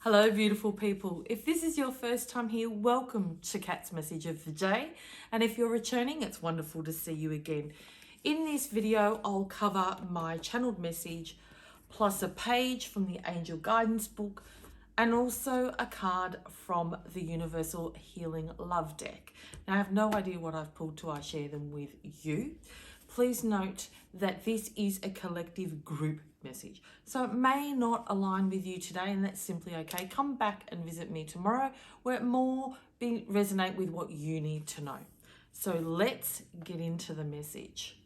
Hello, beautiful people. If this is your first time here, welcome to Kat's Message of the Day. And if you're returning, it's wonderful to see you again. In this video, I'll cover my channeled message, plus a page from the Angel Guidance book, and also a card from the Universal Healing Love deck. Now, I have no idea what I've pulled till I share them with you. Please note that this is a collective group message. So it may not align with you today, and that's simply okay. Come back and visit me tomorrow where it more resonate with what you need to know. So let's get into the message.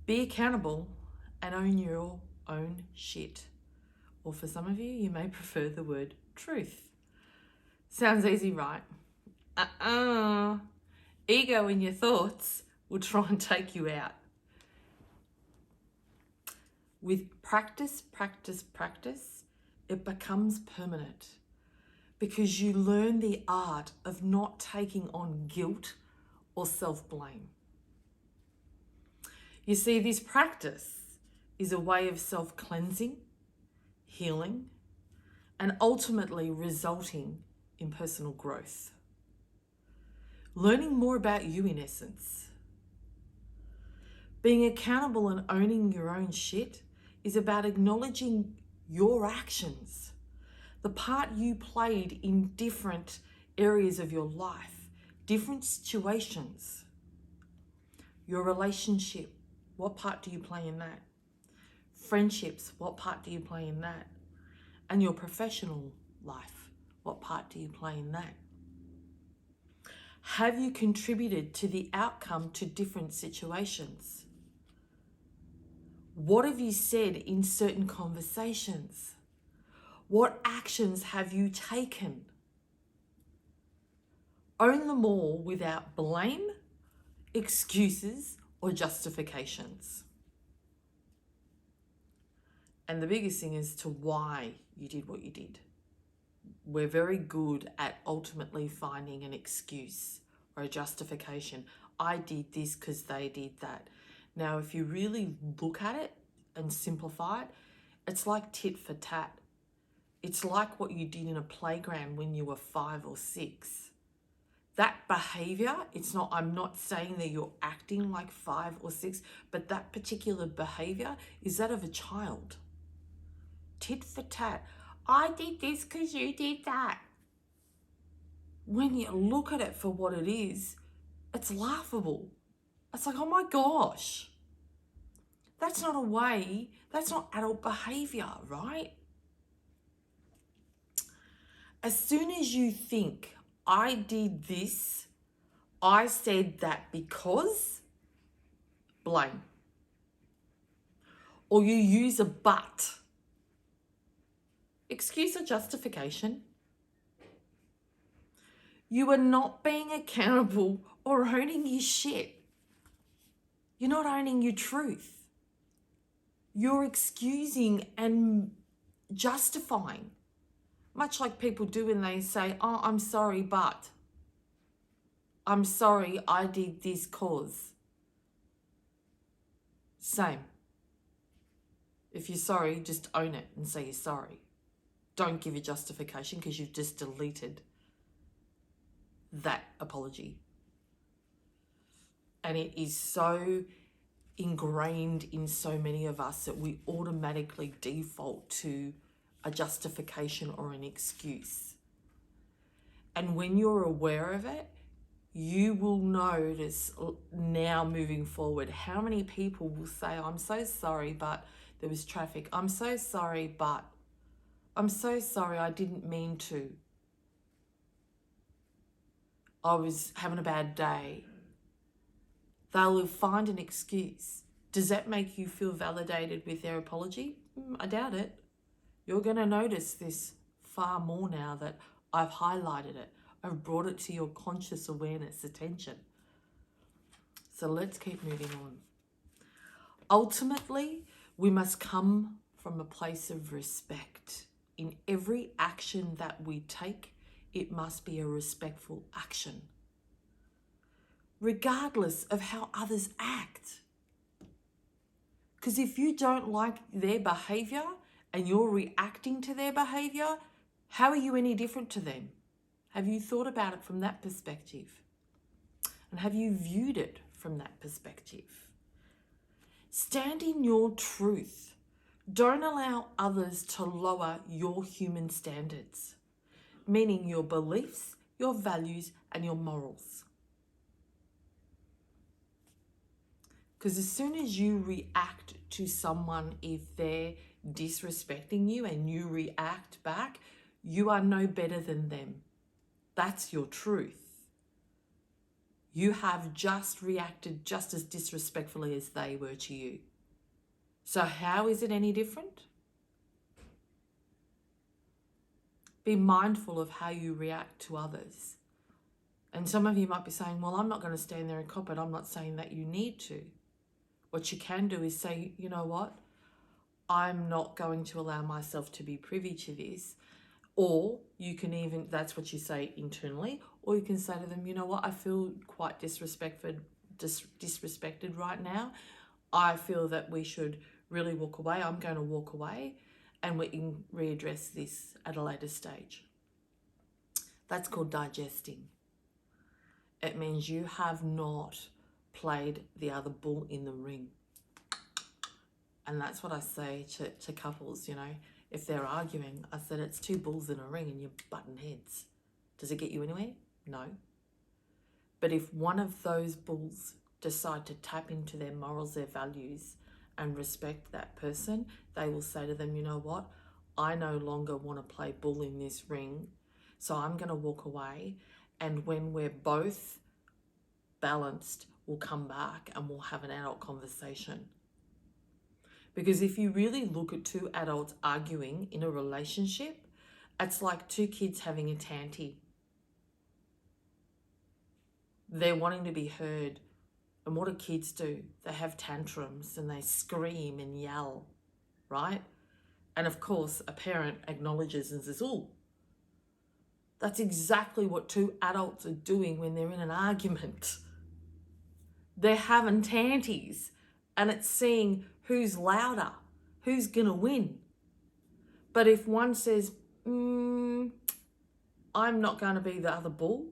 Be accountable and own your own shit. Or for some of you, you may prefer the word truth. Sounds easy, right? Ego in your thoughts will try and take you out. With practice, it becomes permanent because you learn the art of not taking on guilt or self-blame. You see, this practice is a way of self-cleansing, healing, and ultimately resulting in personal growth. Learning more about you in essence. Being accountable and owning your own shit is about acknowledging your actions, the part you played in different areas of your life, different situations. Your relationship, what part do you play in that? Friendships, what part do you play in that? And your professional life, what part do you play in that? Have you contributed to the outcome to different situations? What have you said in certain conversations? What actions have you taken? Own them all without blame, excuses, or justifications. And the biggest thing is to why you did what you did. We're very good at ultimately finding an excuse or a justification. I did this because they did that. Now, if you really look at it and simplify it, it's like tit for tat. It's like what you did in a playground when you were 5 or 6. That behavior, I'm not saying that you're acting like 5 or 6, but that particular behavior is that of a child. Tit for tat. I did this because you did that. When you look at it for what it is, it's laughable. It's like, oh my gosh. That's not adult behavior, right? As soon as you think, I did this, I said that because, blame. Or you use a but. Excuse or justification. You are not being accountable or owning your shit. You're not owning your truth. You're excusing and justifying. Much like people do when they say, oh, I'm sorry, but. I'm sorry, I did this cause. Same. If you're sorry, just own it and say you're sorry. Don't give a justification because you've just deleted that apology. And it is so ingrained in so many of us that we automatically default to a justification or an excuse. And when you're aware of it, you will notice now moving forward how many people will say, I'm so sorry, but there was traffic. I'm so sorry, but I'm so sorry, I didn't mean to. I was having a bad day. They'll find an excuse. Does that make you feel validated with their apology? I doubt it. You're going to notice this far more now that I've highlighted it. I've brought it to your conscious awareness attention. So let's keep moving on. Ultimately, we must come from a place of respect. In every action that we take, it must be a respectful action, regardless of how others act. Because if you don't like their behavior and you're reacting to their behavior, how are you any different to them? Have you thought about it from that perspective? And have you viewed it from that perspective? Stand in your truth. Don't allow others to lower your human standards, meaning your beliefs, your values, and your morals. Because as soon as you react to someone, if they're disrespecting you and you react back, you are no better than them. That's your truth. You have just reacted just as disrespectfully as they were to you. So how is it any different? Be mindful of how you react to others. And some of you might be saying, well, I'm not going to stand there and cop it. I'm not saying that you need to. What you can do is say, you know what? I'm not going to allow myself to be privy to this. Or you can even, that's what you say internally, or you can say to them, you know what, I feel quite disrespected right now. I feel that we should really walk away. I'm going to walk away and we can readdress this at a later stage. That's called digesting. It means you have not played the other bull in the ring. And that's what I say to couples, you know, if they're arguing, I said, it's two bulls in a ring and you're butting heads. Does it get you anywhere? No. But if one of those bulls decide to tap into their morals, their values, and respect that person, they will say to them, you know what? I no longer want to play bull in this ring, so I'm going to walk away. And when we're both balanced, we'll come back and we'll have an adult conversation. Because if you really look at two adults arguing in a relationship, it's like two kids having a tanty. They're wanting to be heard. And what do kids do? They have tantrums and they scream and yell, right? And of course, a parent acknowledges and says, oh, that's exactly what two adults are doing when they're in an argument. They're having tanties and it's seeing who's louder, who's going to win. But if one says, I'm not going to be the other bull,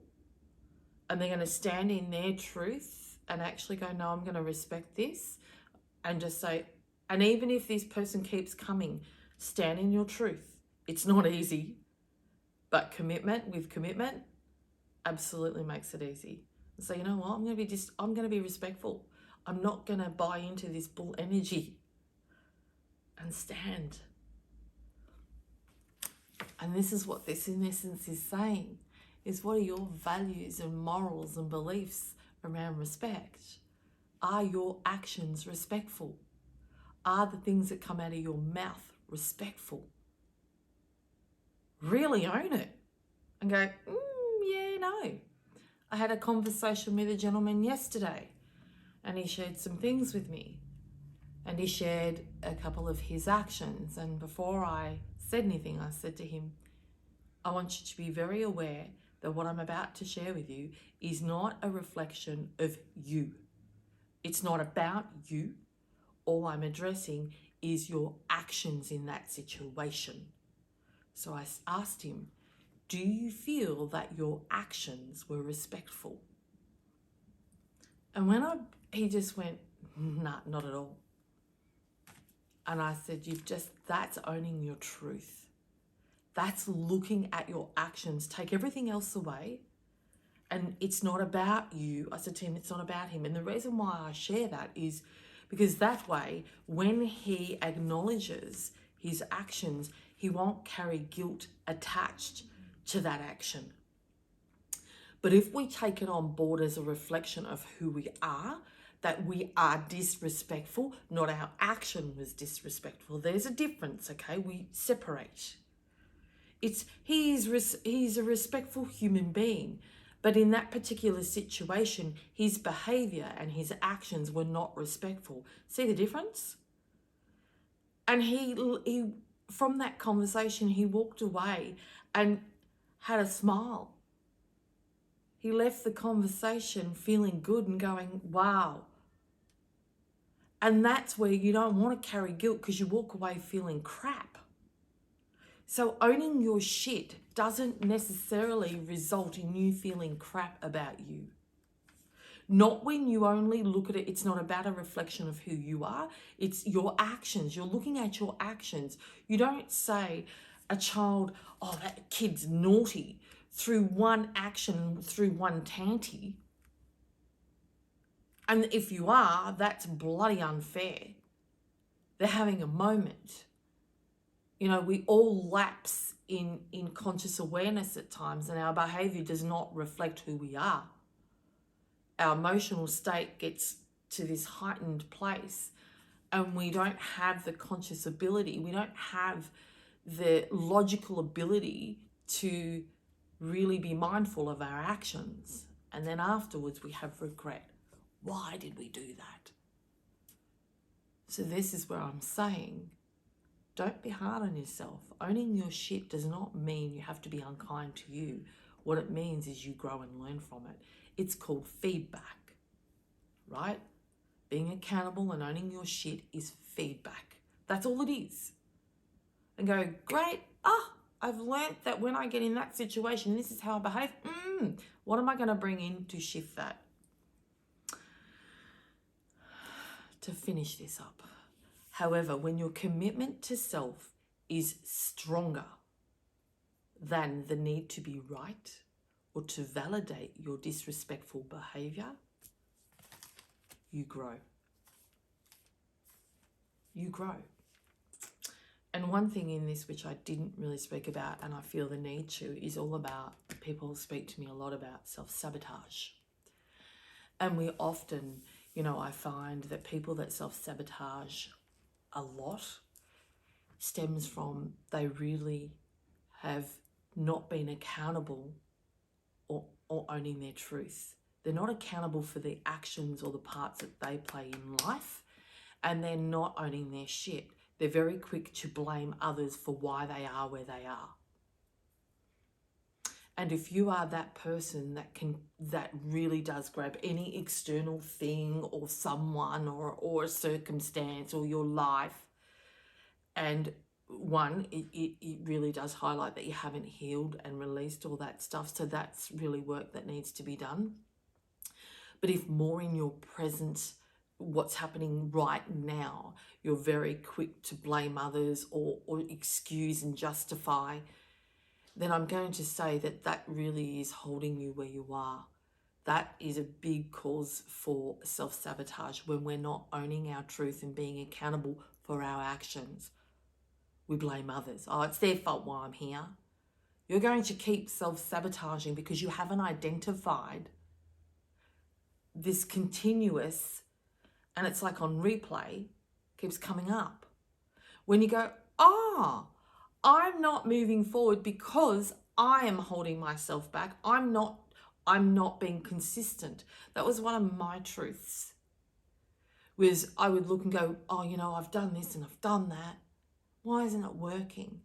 and they're going to stand in their truth and actually go, no, I'm going to respect this, and just say, and even if this person keeps coming, stand in your truth. It's not easy, but commitment absolutely makes it easy. So you know what? I'm going to be respectful. I'm not going to buy into this bull energy and stand. And this is what this in essence is saying, is what are your values and morals and beliefs around respect? Are your actions respectful? Are the things that come out of your mouth respectful? Really own it and go, yeah, no. I had a conversation with a gentleman yesterday and he shared some things with me and he shared a couple of his actions. And before I said anything, I said to him, I want you to be very aware that what I'm about to share with you is not a reflection of you. It's not about you. All I'm addressing is your actions in that situation. So I asked him, do you feel that your actions were respectful? And he just went, nah, not at all. And I said, that's owning your truth. That's looking at your actions. Take everything else away. And it's not about you. I said to him, it's not about him. And the reason why I share that is because that way, when he acknowledges his actions, he won't carry guilt attached to that action. But if we take it on board as a reflection of who we are, that we are disrespectful, not our action was disrespectful. There's a difference, okay? We separate. He's a respectful human being, but in that particular situation, his behavior and his actions were not respectful. See the difference? And he from that conversation, he walked away and had a smile. He left the conversation feeling good and going, wow. And that's where you don't want to carry guilt, because you walk away feeling crap. So owning your shit doesn't necessarily result in you feeling crap about you. Not when you only look at it, it's not about a reflection of who you are, it's your actions. You're looking at your actions. You don't say a child, oh, that kid's naughty, through one action, through one tanty. And if you are, that's bloody unfair. They're having a moment. You know, we all lapse in conscious awareness at times, and our behavior does not reflect who we are. Our emotional state gets to this heightened place, and we don't have the conscious ability, we don't have the logical ability to really be mindful of our actions. And then afterwards we have regret. Why did we do that? So this is where I'm saying, don't be hard on yourself. Owning your shit does not mean you have to be unkind to you. What it means is you grow and learn from it. It's called feedback, right? Being accountable and owning your shit is feedback. That's all it is. And go, great, I've learnt that when I get in that situation, this is how I behave. What am I going to bring in to shift that? To finish this up. However, when your commitment to self is stronger than the need to be right or to validate your disrespectful behavior, you grow. You grow. And one thing in this which I didn't really speak about, and I feel the need to, is all about, people speak to me a lot about self-sabotage. And we often, I find that people that self-sabotage a lot stems from they really have not been accountable or owning their truth. They're not accountable for the actions or the parts that they play in life, and they're not owning their shit. They're very quick to blame others for why they are where they are. And if you are that person that really does grab any external thing or someone or a circumstance or your life, and it really does highlight that you haven't healed and released all that stuff. So that's really work that needs to be done. But if more in your present, what's happening right now, you're very quick to blame others or excuse and justify, then I'm going to say that that really is holding you where you are. That is a big cause for self-sabotage when we're not owning our truth and being accountable for our actions. We blame others. Oh, it's their fault why I'm here. You're going to keep self-sabotaging because you haven't identified this continuous, and it's like on replay, keeps coming up. When you go, I'm not moving forward because I am holding myself back. I'm not being consistent. That was one of my truths. Was I would look and go, I've done this and I've done that. Why isn't it working?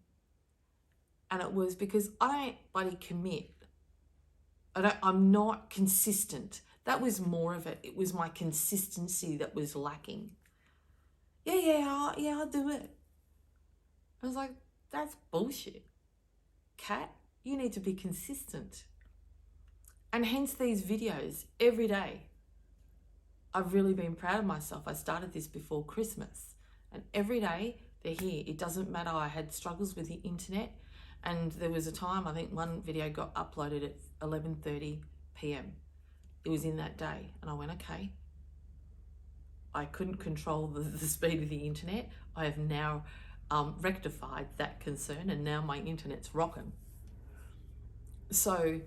And it was because I don't bloody commit. I'm not consistent. That was more of it. It was my consistency that was lacking. I'll do it. I was like, that's bullshit. Kat, you need to be consistent. And hence these videos every day. I've really been proud of myself. I started this before Christmas, and every day they're here. It doesn't matter. I had struggles with the internet, and there was a time, I think one video got uploaded at 11:30 p.m. It was in that day, and I went, okay. I couldn't control the speed of the internet. I have now rectified that concern, and now my internet's rocking. So,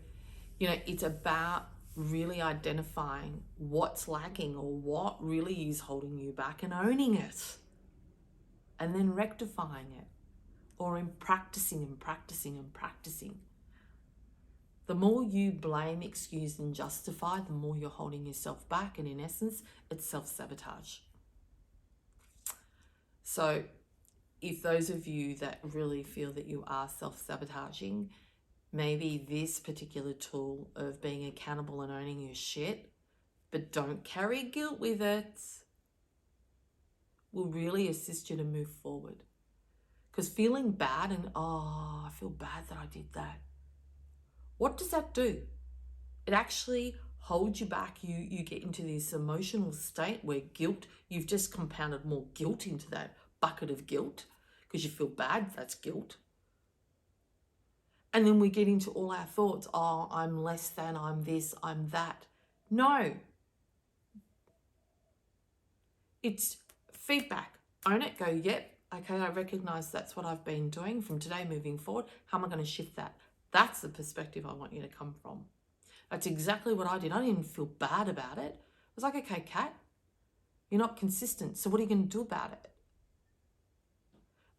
it's about really identifying what's lacking or what really is holding you back and owning it, and then rectifying it, or in practicing and practicing and practicing. The more you blame, excuse, and justify, the more you're holding yourself back, and in essence, it's self-sabotage. So if those of you that really feel that you are self-sabotaging, maybe this particular tool of being accountable and owning your shit, but don't carry guilt with it, will really assist you to move forward. Because feeling bad and, oh, I feel bad that I did that. What does that do? It actually holds you back. You get into this emotional state where guilt, you've just compounded more guilt into that bucket of guilt because you feel bad, that's guilt. And then we get into all our thoughts, oh, I'm less than, I'm this, I'm that. No, it's feedback. Own it, go, yep, okay, I recognize that's what I've been doing. From today moving forward, how am I going to shift that? That's the perspective I want you to come from. That's exactly what I did. I didn't feel bad about it. I was like, okay, Kat, you're not consistent. So what are you going to do about it?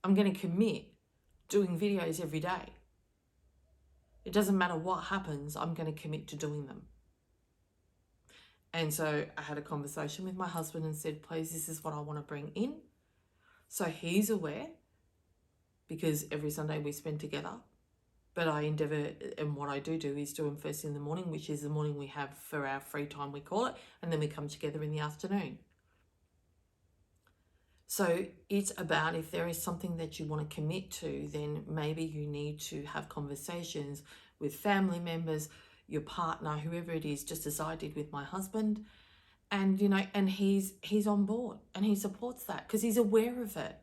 I'm going to commit doing videos every day. It doesn't matter what happens, I'm going to commit to doing them. And so I had a conversation with my husband and said, please, this is what I want to bring in. So he's aware because every Sunday we spend together. But I endeavour, and what I do is do them first in the morning, which is the morning we have for our free time, we call it, and then we come together in the afternoon. So it's about, if there is something that you want to commit to, then maybe you need to have conversations with family members, your partner, whoever it is, just as I did with my husband. And, you know, and he's on board and he supports that because he's aware of it.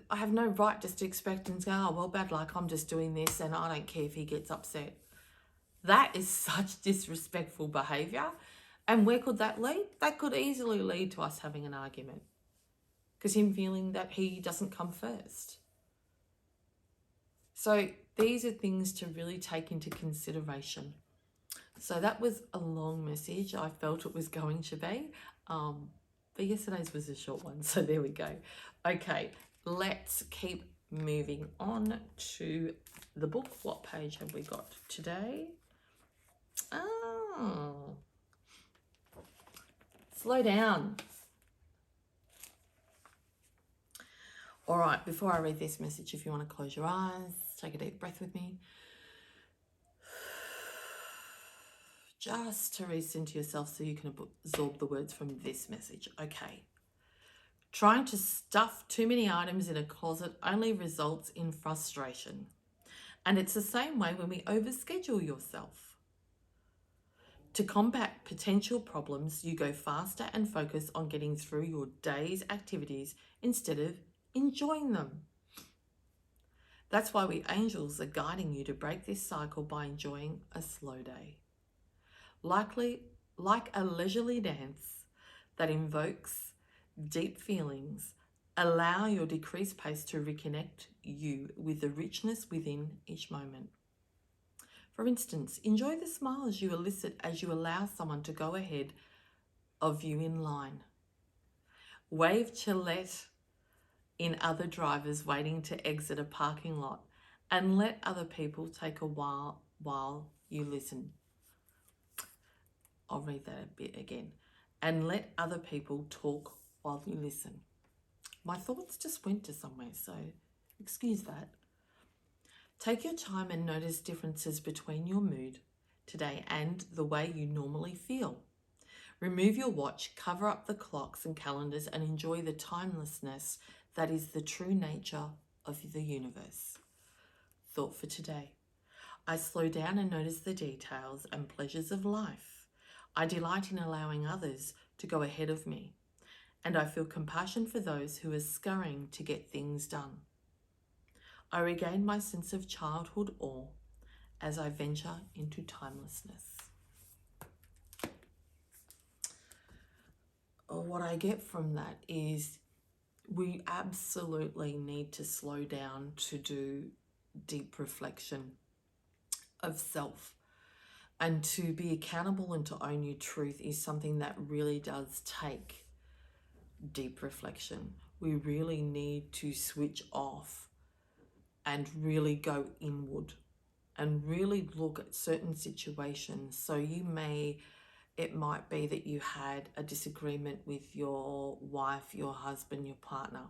I have no right just to expect and say, oh, well, bad luck, I'm just doing this and I don't care if he gets upset. That is such disrespectful behaviour. And where could that lead? That could easily lead to us having an argument because him feeling that he doesn't come first. So these are things to really take into consideration. So that was a long message. I felt it was going to be. But yesterday's was a short one, so there we go. Okay, let's keep moving on to the book. What page have we got today? Oh, slow down. All right, before I read this message, if you want to close your eyes, take a deep breath with me. Just to recenter yourself so you can absorb the words from this message. Okay. Trying to stuff too many items in a closet only results in frustration. And it's the same way when we overschedule yourself. To combat potential problems, you go faster and focus on getting through your day's activities instead of enjoying them. That's why we angels are guiding you to break this cycle by enjoying a slow day. Like a leisurely dance that invokes deep feelings, allow your decreased pace to reconnect you with the richness within each moment. For instance, enjoy the smiles you elicit as you allow someone to go ahead of you in line. Wave to let in other drivers waiting to exit a parking lot and let other people take a while you listen. I'll read that a bit again. And let other people talk while you listen. My thoughts just went to somewhere, so excuse that. Take your time and notice differences between your mood today and the way you normally feel. Remove your watch, cover up the clocks and calendars, and enjoy the timelessness that is the true nature of the universe. Thought for today. I slow down and notice the details and pleasures of life. I delight in allowing others to go ahead of me, and I feel compassion for those who are scurrying to get things done. I regain my sense of childhood awe as I venture into timelessness. What I get from that is we absolutely need to slow down to do deep reflection of self. And to be accountable and to own your truth is something that really does take deep reflection. We really need to switch off and really go inward and really look at certain situations. So it might be that you had a disagreement with your wife, your husband, your partner.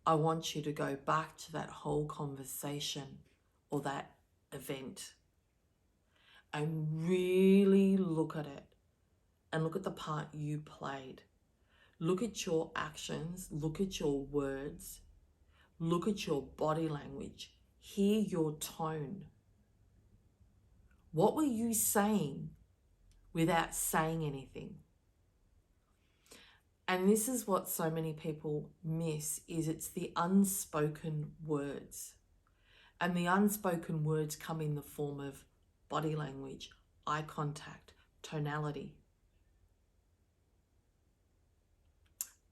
I want you to go back to that whole conversation or that event and really look at it and look at the part you played. Look at your actions, look at your words, look at your body language, hear your tone. What were you saying without saying anything? And this is what so many people miss, is it's the unspoken words. And the unspoken words come in the form of body language, eye contact, tonality.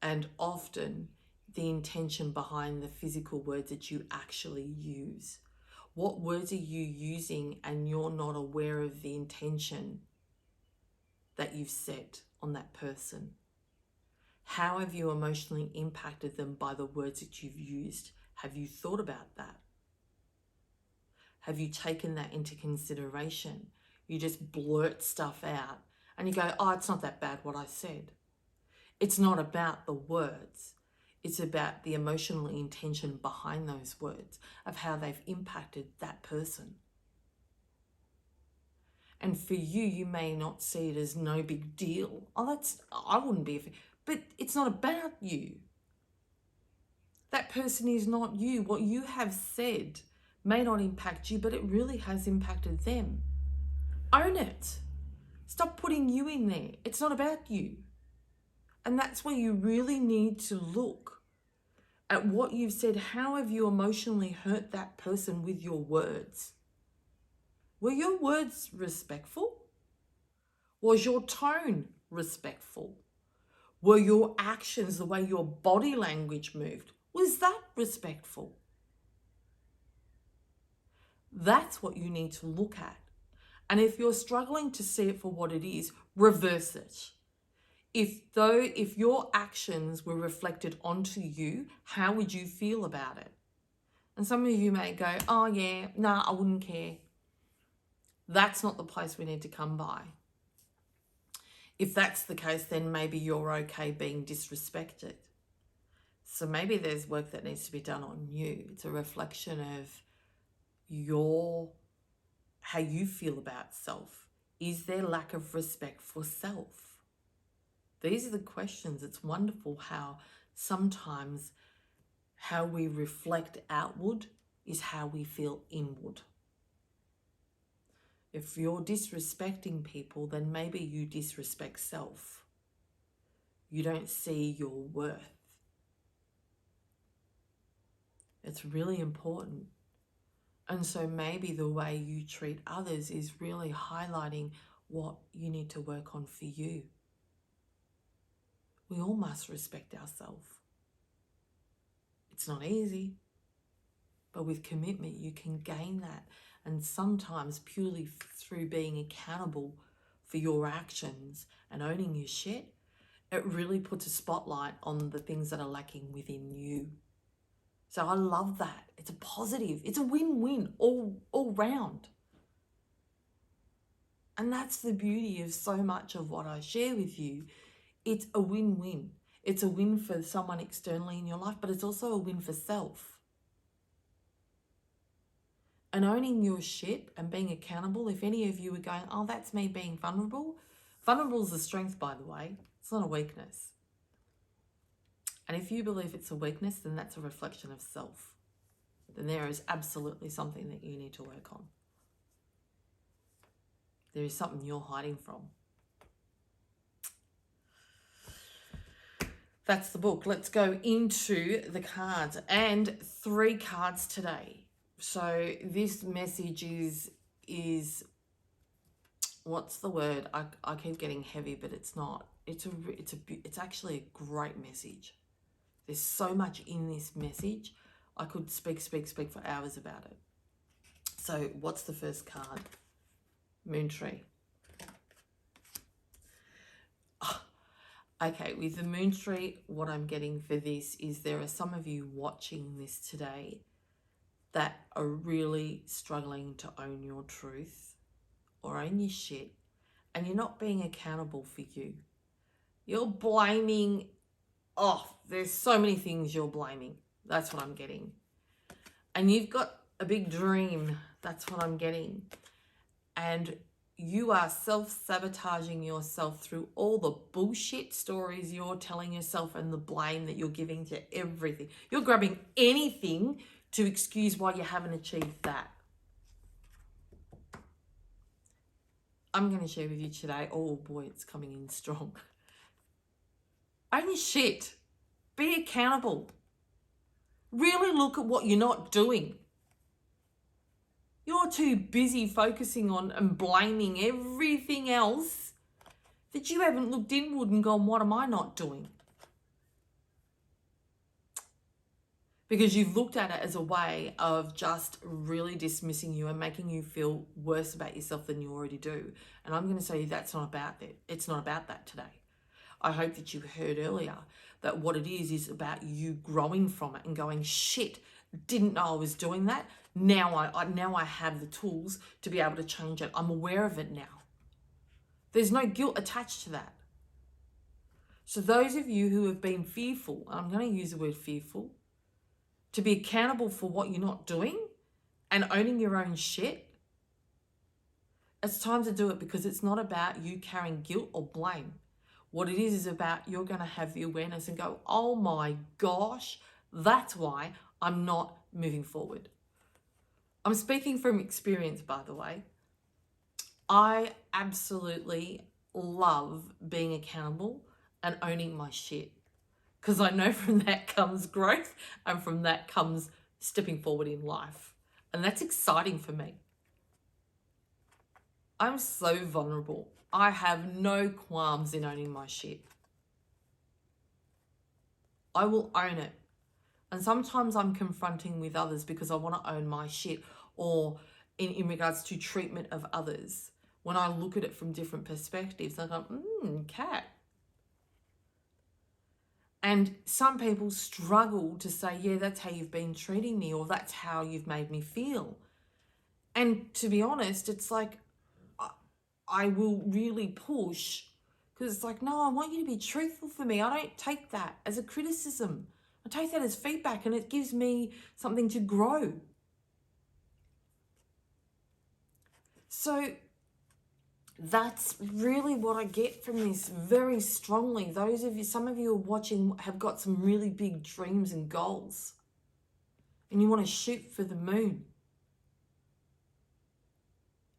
And often the intention behind the physical words that you actually use. What words are you using and you're not aware of the intention that you've set on that person? How have you emotionally impacted them by the words that you've used? Have you thought about that? Have you taken that into consideration? You just blurt stuff out and you go, oh, it's not that bad what I said. It's not about the words. It's about the emotional intention behind those words, of how they've impacted that person. And for you, you may not see it as no big deal. Oh, I wouldn't be, but it's not about you. That person is not you. What you have said may not impact you, but it really has impacted them. Own it. Stop putting you in there. It's not about you. And that's where you really need to look at what you've said. How have you emotionally hurt that person with your words? Were your words respectful? Was your tone respectful? Were your actions, the way your body language moved, was that respectful? That's what you need to look at. And if you're struggling to see it for what it is, reverse it. If your actions were reflected onto you, how would you feel about it? And some of you may go, oh yeah, nah, I wouldn't care. That's not the place we need to come by. If that's the case, then maybe you're okay being disrespected. So maybe there's work that needs to be done on you. It's a reflection of how you feel about self. Is there lack of respect for self? These are the questions. It's wonderful how sometimes how we reflect outward is how we feel inward. If you're disrespecting people, then maybe you disrespect self. You don't see your worth. It's really important. And so maybe the way you treat others is really highlighting what you need to work on for you. We all must respect ourselves. It's not easy, but with commitment, you can gain that. And sometimes purely through being accountable for your actions and owning your shit, it really puts a spotlight on the things that are lacking within you. So I love that. It's a positive. It's a win-win all round. And that's the beauty of so much of what I share with you. It's a win-win. It's a win for someone externally in your life, but it's also a win for self. And owning your shit and being accountable, if any of you are going, oh, that's me being vulnerable. Vulnerable is a strength, by the way. It's not a weakness. And if you believe it's a weakness, then that's a reflection of self. Then there is absolutely something that you need to work on. There is something you're hiding from. That's the book. Let's go into the cards. And 3 cards today. So this message is what's the word? I keep getting heavy, but it's not. It's actually a great message. There's so much in this message. I could speak for hours about it. So what's the first card? Moon tree. Okay, with the moon tree, what I'm getting for this is there are some of you watching this today that are really struggling to own your truth or own your shit, and you're not being accountable for you. You're blaming, there's so many things you're blaming. That's what I'm getting. And you've got a big dream. That's what I'm getting. And you are self-sabotaging yourself through all the bullshit stories you're telling yourself and the blame that you're giving to everything. You're grabbing anything to excuse why you haven't achieved that. I'm going to share with you today, oh boy, it's coming in strong. Own your shit. Be accountable. Really look at what you're not doing. You're too busy focusing on and blaming everything else that you haven't looked inward and gone, what am I not doing? Because you've looked at it as a way of just really dismissing you and making you feel worse about yourself than you already do. And I'm going to say that's not about that. It's not about that today. I hope that you heard earlier that what it is about you growing from it and going, shit, didn't know I was doing that. Now I have the tools to be able to change it. I'm aware of it now. There's no guilt attached to that. So those of you who have been fearful, I'm going to use the word fearful, to be accountable for what you're not doing and owning your own shit, it's time to do it, because it's not about you carrying guilt or blame. What it is about you're going to have the awareness and go, oh my gosh, that's why I'm not moving forward. I'm speaking from experience, by the way. I absolutely love being accountable and owning my shit, because I know from that comes growth and from that comes stepping forward in life. And that's exciting for me. I'm so vulnerable. I have no qualms in owning my shit. I will own it. And sometimes I'm confronting with others because I want to own my shit, or in regards to treatment of others. When I look at it from different perspectives, I go, cat. And some people struggle to say, yeah, that's how you've been treating me, or that's how you've made me feel. And to be honest, it's like, I will really push, because it's like, no, I want you to be truthful for me. I don't take that as a criticism. I take that as feedback, and it gives me something to grow. So that's really what I get from this very strongly. Those of you, some of you are watching, have got some really big dreams and goals, and you want to shoot for the moon.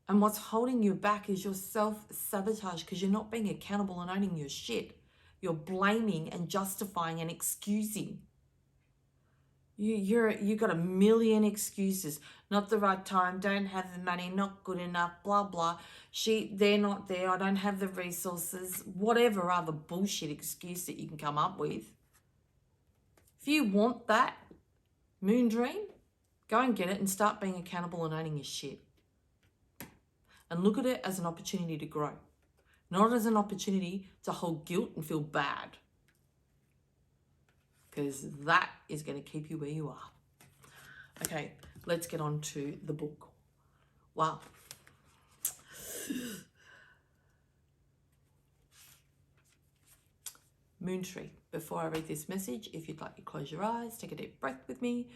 And what's holding you back is your self-sabotage, because you're not being accountable and owning your shit. You're blaming and justifying and excusing. You got a million excuses. Not the right time, don't have the money, not good enough, blah, blah. They're not there, I don't have the resources. Whatever other bullshit excuse that you can come up with. If you want that moon dream, go and get it and start being accountable and owning your shit. And look at it as an opportunity to grow, not as an opportunity to hold guilt and feel bad, because that is going to keep you where you are. Okay, let's get on to the book. Wow. Moon Tree. Before I read this message, if you'd like to close your eyes, take a deep breath with me,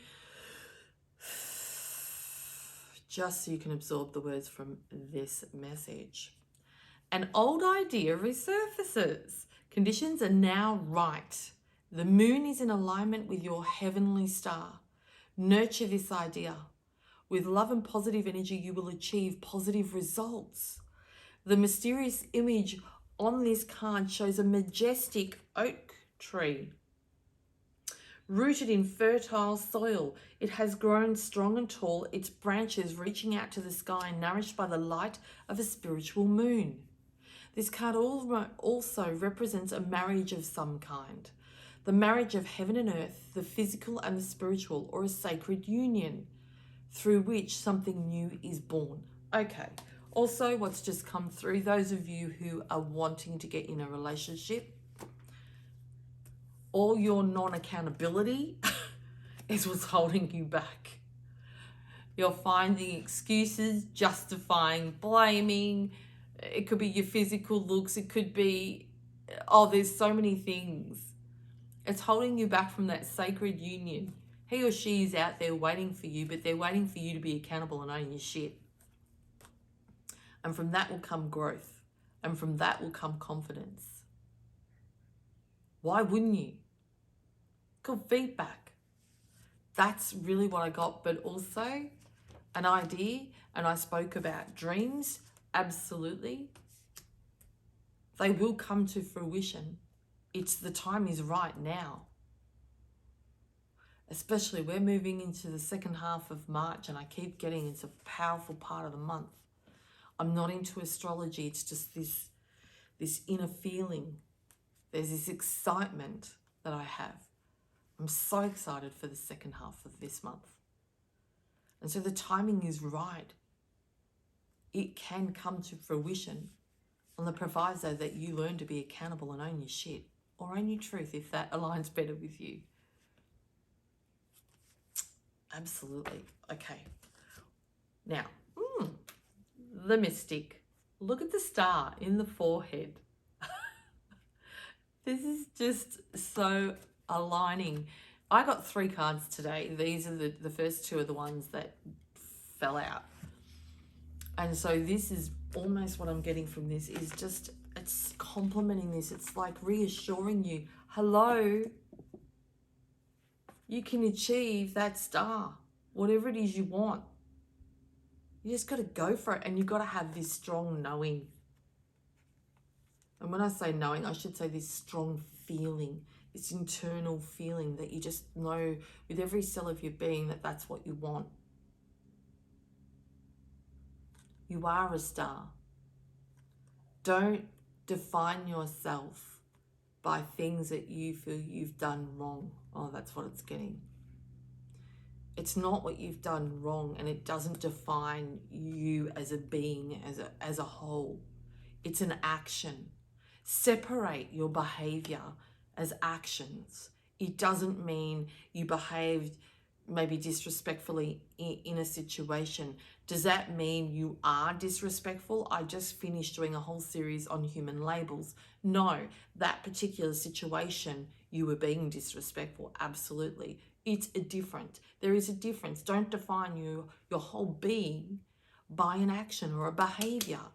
just so you can absorb the words from this message. An old idea resurfaces. Conditions are now right. The moon is in alignment with your heavenly star. Nurture this idea. With love and positive energy, you will achieve positive results. The mysterious image on this card shows a majestic oak tree. Rooted in fertile soil, it has grown strong and tall, its branches reaching out to the sky, nourished by the light of a spiritual moon. This card also represents a marriage of some kind. The marriage of heaven and earth, the physical and the spiritual, or a sacred union through which something new is born. Okay, also what's just come through, those of you who are wanting to get in a relationship, all your non-accountability is what's holding you back. You're finding excuses, justifying, blaming. It could be your physical looks. It could be, oh, there's so many things. It's holding you back from that sacred union. He or she is out there waiting for you, but they're waiting for you to be accountable and own your shit. And from that will come growth. And from that will come confidence. Why wouldn't you? Good feedback. That's really what I got. But also an idea, and I spoke about dreams. Absolutely. They will come to fruition. It's the time is right now. Especially we're moving into the second half of March, and I keep getting it's a powerful part of the month. I'm not into astrology. It's just this inner feeling. There's this excitement that I have. I'm so excited for the second half of this month. And so the timing is right. It can come to fruition on the proviso that you learn to be accountable and own your shit, or own your truth if that aligns better with you. Absolutely. Okay. Now, the mystic. Look at the star in the forehead. This is just so aligning. I got 3 cards today. These are the first 2 are the ones that fell out. And so this is almost what I'm getting from this is just, it's complementing this. It's like reassuring you, hello, you can achieve that star, whatever it is you want. You just got to go for it, and you've got to have this strong knowing. And when I say knowing, I should say this strong feeling, this internal feeling that you just know with every cell of your being that that's what you want. You are a star. Don't define yourself by things that you feel you've done wrong. Oh, that's what it's getting. It's not what you've done wrong, and it doesn't define you as a being, as a whole. It's an action. Separate your behavior as actions. It doesn't mean you behaved maybe disrespectfully in a situation. Does that mean you are disrespectful? I just finished doing a whole series on human labels. No, that particular situation, you were being disrespectful. Absolutely. It's a different. There is a difference. Don't define your whole being by an action or a behavior.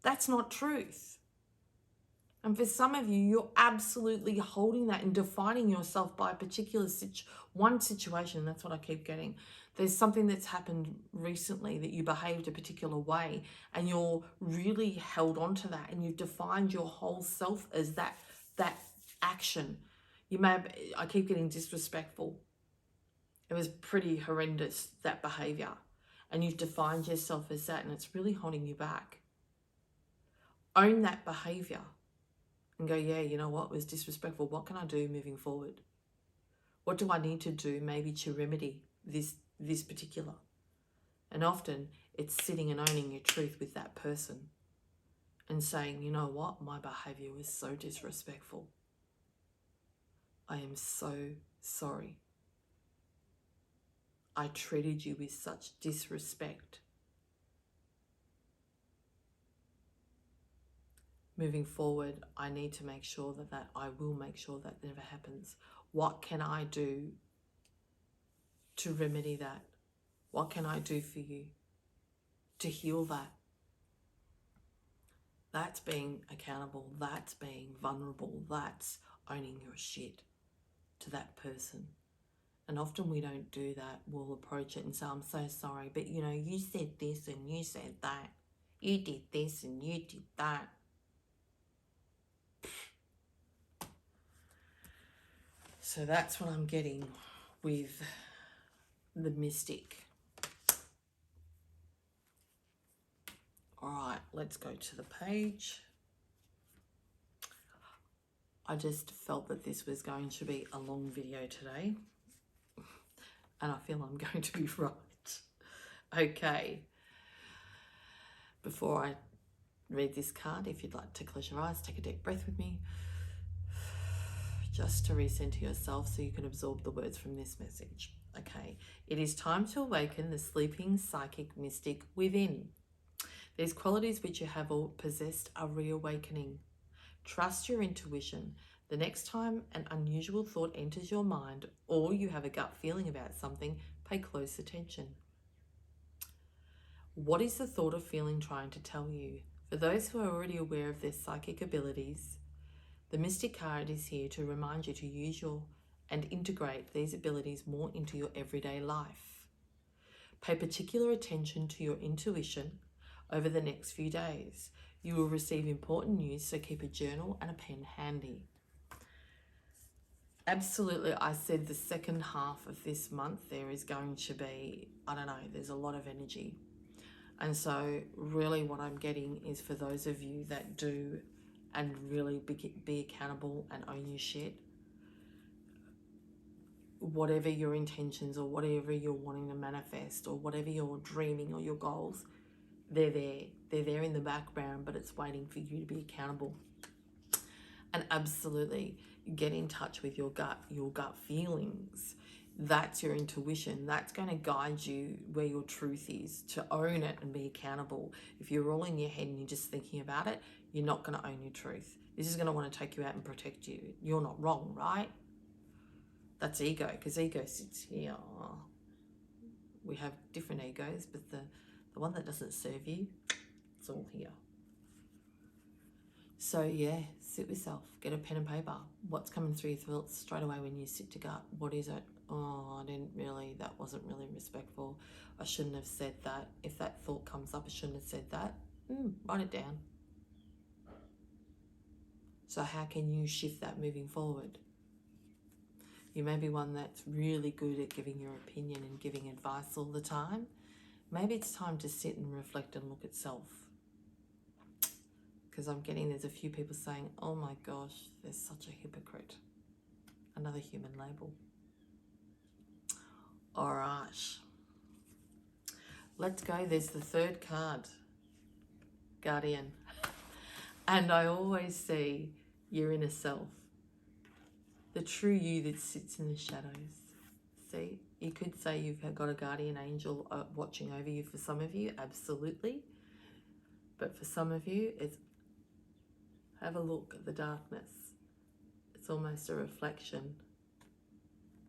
That's not truth. And for some of you, you're absolutely holding that and defining yourself by a particular one situation. That's what I keep getting. There's something that's happened recently that you behaved a particular way, and you're really held on to that, and you've defined your whole self as that action. You may have, I keep getting disrespectful. It was pretty horrendous, that behavior. And you've defined yourself as that, and it's really holding you back. Own that behavior. And go, yeah, you know what, was disrespectful. What can I do moving forward? What do I need to do maybe to remedy this particular? And often it's sitting and owning your truth with that person and saying, you know what, my behavior was so disrespectful. I am so sorry. I treated you with such disrespect. Moving forward, I need to make sure that I will make sure that never happens. What can I do to remedy that? What can I do for you to heal that? That's being accountable. That's being vulnerable. That's owning your shit to that person. And often we don't do that. We'll approach it and say, I'm so sorry, but you know, you said this and you said that. You did this and you did that. So that's what I'm getting with the mystic. All right, let's go to the page. I just felt that this was going to be a long video today, and I feel I'm going to be right. Okay. Before I read this card, if you'd like to close your eyes, take a deep breath with me, just to recenter yourself so you can absorb the words from this message. Okay. It is time to awaken the sleeping psychic mystic within. These qualities which you have all possessed are reawakening. Trust your intuition. The next time an unusual thought enters your mind or you have a gut feeling about something, pay close attention. What is the thought or feeling trying to tell you? For those who are already aware of their psychic abilities, the Mystic card is here to remind you to use your and integrate these abilities more into your everyday life. Pay particular attention to your intuition over the next few days. You will receive important news, so keep a journal and a pen handy. Absolutely, I said the second half of this month there is going to be, I don't know, there's a lot of energy. And so really what I'm getting is for those of you that do and really be accountable and own your shit, whatever your intentions or whatever you're wanting to manifest or whatever you're dreaming or your goals, they're there. They're there in the background, but it's waiting for you to be accountable. And absolutely get in touch with your gut feelings. That's your intuition. That's going to guide you where your truth is, to own it and be accountable. If you're all in your head and you're just thinking about it, you're not going to own your truth. This is going to want to take you out and protect you. You're not wrong, right? That's ego, because ego sits here. We have different egos, but the one that doesn't serve you, it's all here. So yeah, sit with self, get a pen and paper. What's coming through your thoughts straight away when you sit to gut? What is it? Oh, that wasn't really respectful. I shouldn't have said that. If that thought comes up, I shouldn't have said that. Write it down. So how can you shift that moving forward? You may be one that's really good at giving your opinion and giving advice all the time. Maybe it's time to sit and reflect and look at self. Because I'm getting there's a few people saying, oh my gosh, there's such a hypocrite. Another human label. All right. Let's go. There's the third card, Guardian. And I always see your inner self, the true you that sits in the shadows. See, you could say you've got a guardian angel watching over you for some of you, absolutely. But for some of you, it's have a look at the darkness. It's almost a reflection.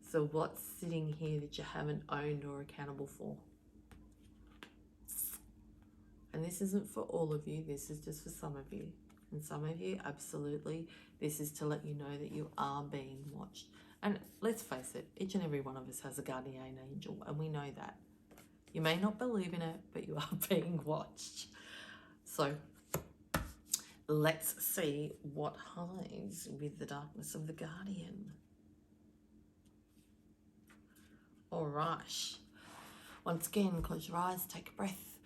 So what's sitting here that you haven't owned or accountable for? And this isn't for all of you, this is just for some of you. And some of you, absolutely, this is to let you know that you are being watched. And let's face it, each and every one of us has a guardian angel, and we know that. You may not believe in it, but you are being watched. So let's see what hides with the darkness of the guardian. All right. Once again, close your eyes, take a breath.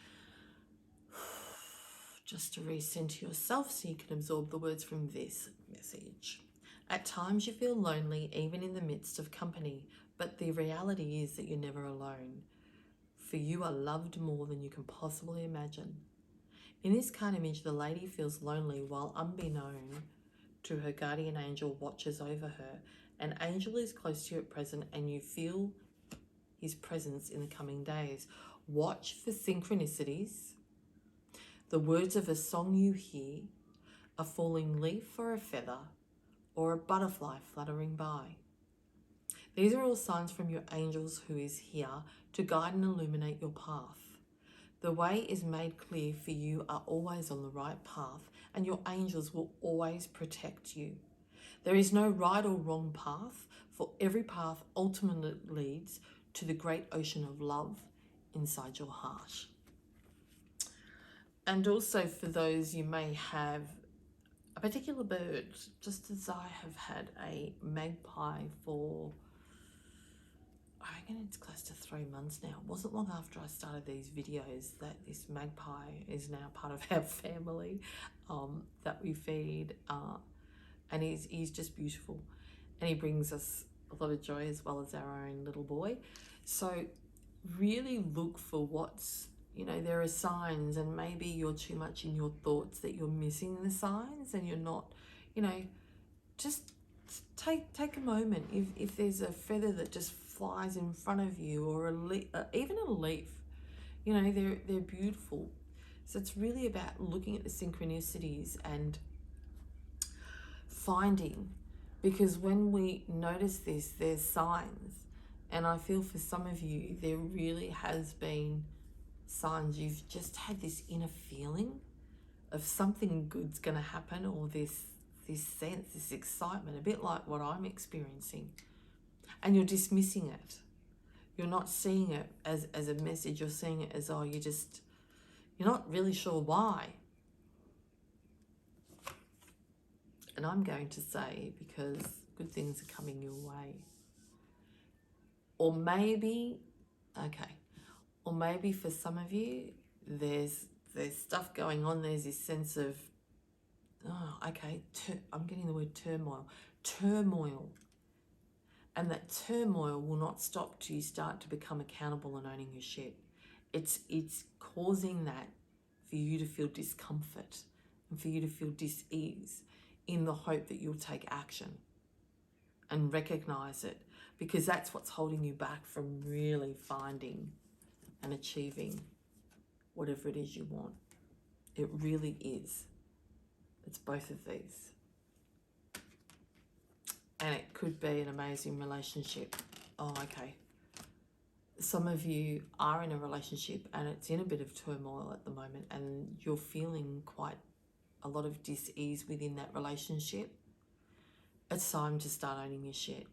Just to recenter yourself so you can absorb the words from this message. At times you feel lonely even in the midst of company, but the reality is that you're never alone. For you are loved more than you can possibly imagine. In this card image, the lady feels lonely while unbeknown to her guardian angel watches over her. An angel is close to you at present and you feel his presence in the coming days. Watch for synchronicities. The words of a song you hear, a falling leaf or a feather, or a butterfly fluttering by. These are all signs from your angels who is here to guide and illuminate your path. The way is made clear for you are always on the right path and your angels will always protect you. There is no right or wrong path, for every path ultimately leads to the great ocean of love inside your heart. And also for those, you may have a particular bird, just as I have had a magpie for, I reckon it's close to 3 months now. It wasn't long after I started these videos that this magpie is now part of our family that we feed. And he's just beautiful. And he brings us a lot of joy as well as our own little boy. So really look for what's, there are signs, and maybe you're too much in your thoughts that you're missing the signs and you're not, just take a moment. If there's a feather that just flies in front of you, or even a leaf, they're beautiful. So it's really about looking at the synchronicities and finding, because when we notice this, there's signs. And I feel for some of you, there really has been signs you've just had this inner feeling of something good's going to happen, or this sense, this excitement, a bit like what I'm experiencing, and you're dismissing it. You're not seeing it as a message. You're seeing it as, oh, you're not really sure why. And I'm going to say, because good things are coming your way. Or maybe, okay, or maybe for some of you, there's stuff going on. There's this sense of, oh, okay, I'm getting the word turmoil. And that turmoil will not stop till you start to become accountable and owning your shit. It's causing that for you to feel discomfort and for you to feel dis-ease, in the hope that you'll take action and recognize it, because that's what's holding you back from really finding and achieving whatever it is you want. It really is. It's both of these. And it could be an amazing relationship. Oh, okay. Some of you are in a relationship and it's in a bit of turmoil at the moment, and you're feeling quite a lot of dis-ease within that relationship. It's time to start owning your shit.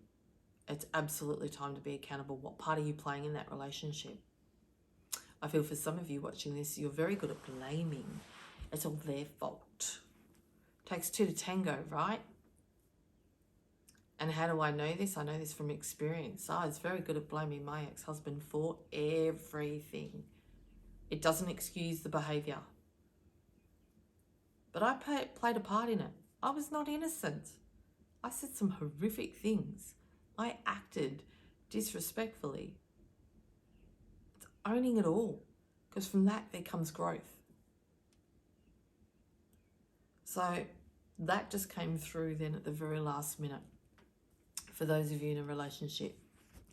It's absolutely time to be accountable. What part are you playing in that relationship? I feel for some of you watching this, you're very good at blaming. It's all their fault. Takes two to tango, right? And how do I know this? I know this from experience. I was very good at blaming my ex-husband for everything. It doesn't excuse the behaviour. But I played a part in it. I was not innocent. I said some horrific things. I acted disrespectfully. It's owning it all, because from that there comes growth. So that just came through then at the very last minute. For those of you in a relationship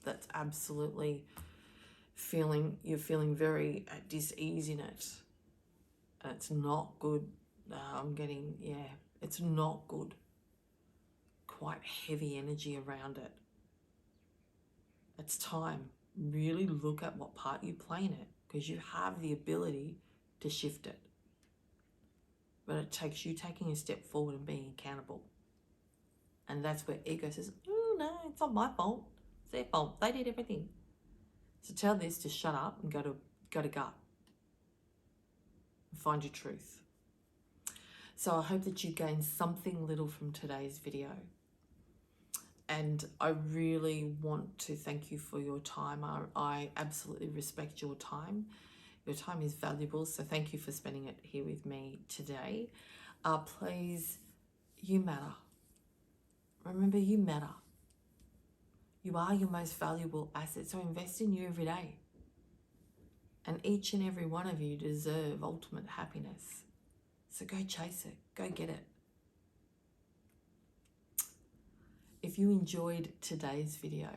that's absolutely you're feeling very at dis-ease in it, and it's not good. It's not good. Quite heavy energy around it. It's time. Really look at what part you play in it, because you have the ability to shift it. But it takes you taking a step forward and being accountable. And that's where ego says, oh, no, it's not my fault. It's their fault. They did everything. So tell this to shut up and go to gut and find your truth. So I hope that you gain something little from today's video. And I really want to thank you for your time. I absolutely respect your time. Your time is valuable, so thank you for spending it here with me today. Please, you matter. Remember, you matter. You are your most valuable asset, so invest in you every day. And each and every one of you deserve ultimate happiness. So go chase it, go get it. If you enjoyed today's video,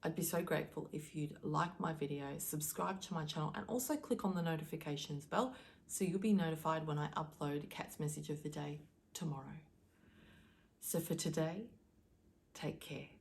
I'd be so grateful if you'd like my video, subscribe to my channel, and also click on the notifications bell so you'll be notified when I upload Kat's message of the day tomorrow. So for today, take care.